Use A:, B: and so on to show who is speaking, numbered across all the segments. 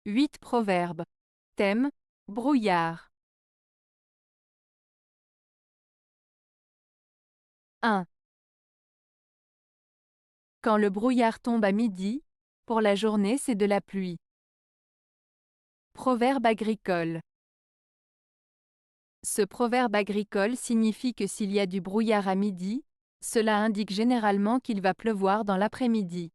A: 8 proverbes. Thème: brouillard. 1. Quand le brouillard tombe à midi, pour la journée c'est de la pluie. Proverbe agricole. Ce proverbe agricole signifie que s'il y a du brouillard à midi, cela indique généralement qu'il va pleuvoir dans l'après-midi.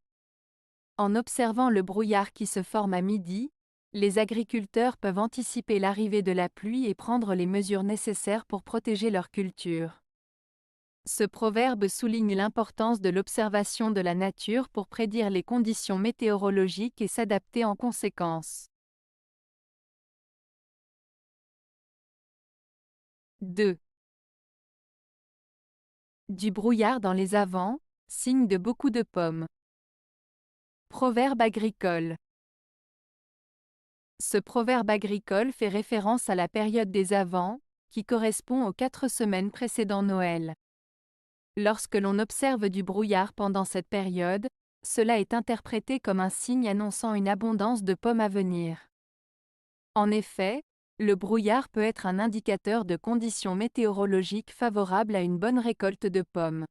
A: En observant le brouillard qui se forme à midi, les agriculteurs peuvent anticiper l'arrivée de la pluie et prendre les mesures nécessaires pour protéger leur culture. Ce proverbe souligne l'importance de l'observation de la nature pour prédire les conditions météorologiques et s'adapter en conséquence. 2. Du brouillard dans les avents, signe de beaucoup de pommes. Proverbe agricole. Ce proverbe agricole fait référence à la période des avents, qui correspond aux 4 semaines précédant Noël. Lorsque l'on observe du brouillard pendant cette période, cela est interprété comme un signe annonçant une abondance de pommes à venir. En effet, le brouillard peut être un indicateur de conditions météorologiques favorables à une bonne récolte de pommes.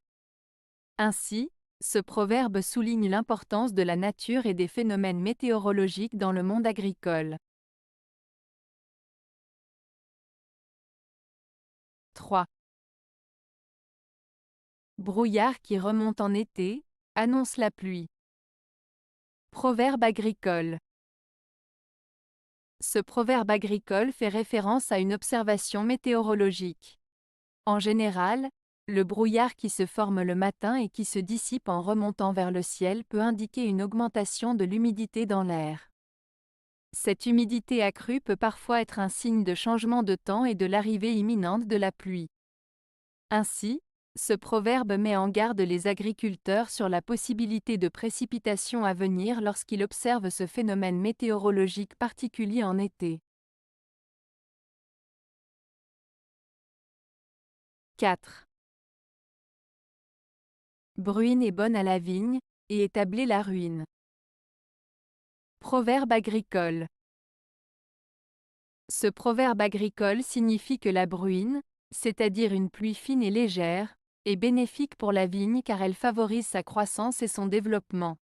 A: Ainsi, ce proverbe souligne l'importance de la nature et des phénomènes météorologiques dans le monde agricole. 3. Brouillard qui remonte en été, annonce la pluie. Proverbe agricole. Ce proverbe agricole fait référence à une observation météorologique. En général, le brouillard qui se forme le matin et qui se dissipe en remontant vers le ciel peut indiquer une augmentation de l'humidité dans l'air. Cette humidité accrue peut parfois être un signe de changement de temps et de l'arrivée imminente de la pluie. Ainsi, ce proverbe met en garde les agriculteurs sur la possibilité de précipitations à venir lorsqu'ils observent ce phénomène météorologique particulier en été. 4. Bruine est bonne à la vigne, et établit la ruine. Proverbe agricole. Ce proverbe agricole signifie que la bruine, c'est-à-dire une pluie fine et légère, est bénéfique pour la vigne car elle favorise sa croissance et son développement.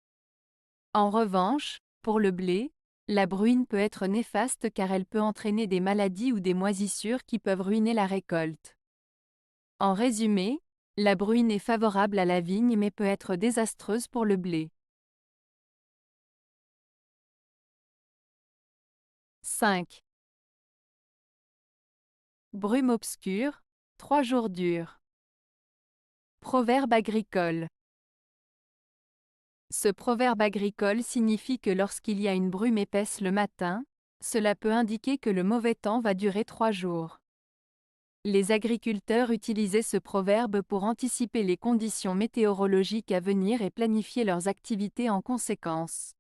A: En revanche, pour le blé, la bruine peut être néfaste car elle peut entraîner des maladies ou des moisissures qui peuvent ruiner la récolte. En résumé, la bruine est favorable à la vigne mais peut être désastreuse pour le blé. 5. Brume obscure, 3 jours durs. Proverbe agricole. Ce proverbe agricole signifie que lorsqu'il y a une brume épaisse le matin, cela peut indiquer que le mauvais temps va durer 3 jours. Les agriculteurs utilisaient ce proverbe pour anticiper les conditions météorologiques à venir et planifier leurs activités en conséquence.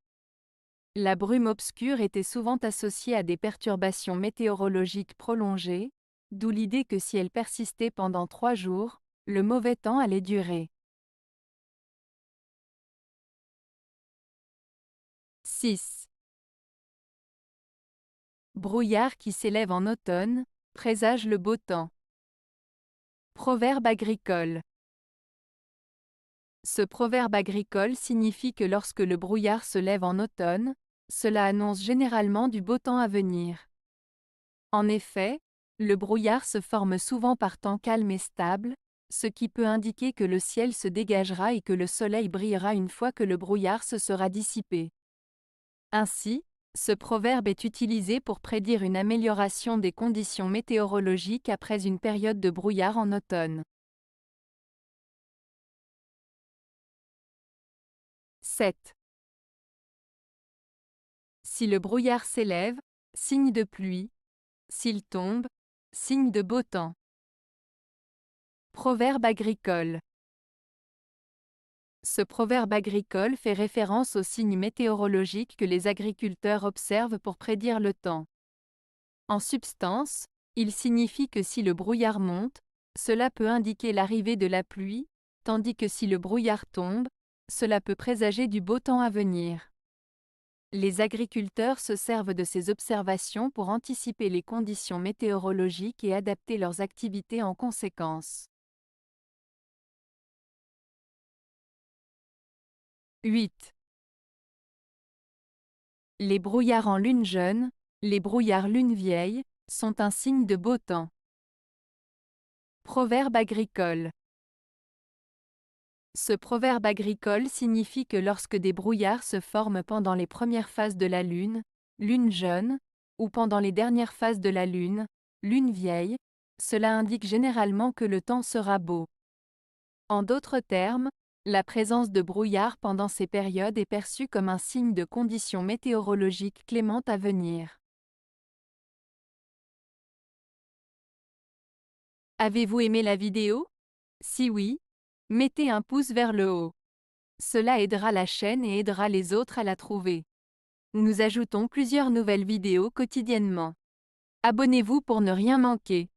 A: La brume obscure était souvent associée à des perturbations météorologiques prolongées, d'où l'idée que si elle persistait pendant 3 jours, le mauvais temps allait durer. 6. Brouillard qui s'élève en automne, présage le beau temps. Proverbe agricole. Ce proverbe agricole signifie que lorsque le brouillard se lève en automne, cela annonce généralement du beau temps à venir. En effet, le brouillard se forme souvent par temps calme et stable, ce qui peut indiquer que le ciel se dégagera et que le soleil brillera une fois que le brouillard se sera dissipé. Ainsi, ce proverbe est utilisé pour prédire une amélioration des conditions météorologiques après une période de brouillard en automne. 7. Si le brouillard s'élève, signe de pluie. S'il tombe, signe de beau temps. Proverbe agricole. Ce proverbe agricole fait référence aux signes météorologiques que les agriculteurs observent pour prédire le temps. En substance, il signifie que si le brouillard monte, cela peut indiquer l'arrivée de la pluie, tandis que si le brouillard tombe, cela peut présager du beau temps à venir. Les agriculteurs se servent de ces observations pour anticiper les conditions météorologiques et adapter leurs activités en conséquence. 8. Les brouillards en lune jeune, les brouillards lune vieille, sont un signe de beau temps. Proverbe agricole. Ce proverbe agricole signifie que lorsque des brouillards se forment pendant les premières phases de la lune, lune jeune, ou pendant les dernières phases de la lune, lune vieille, cela indique généralement que le temps sera beau. En d'autres termes, la présence de brouillards pendant ces périodes est perçue comme un signe de conditions météorologiques clémentes à venir. Avez-vous aimé la vidéo? Si oui, mettez un pouce vers le haut. Cela aidera la chaîne et aidera les autres à la trouver. Nous ajoutons plusieurs nouvelles vidéos quotidiennement. Abonnez-vous pour ne rien manquer.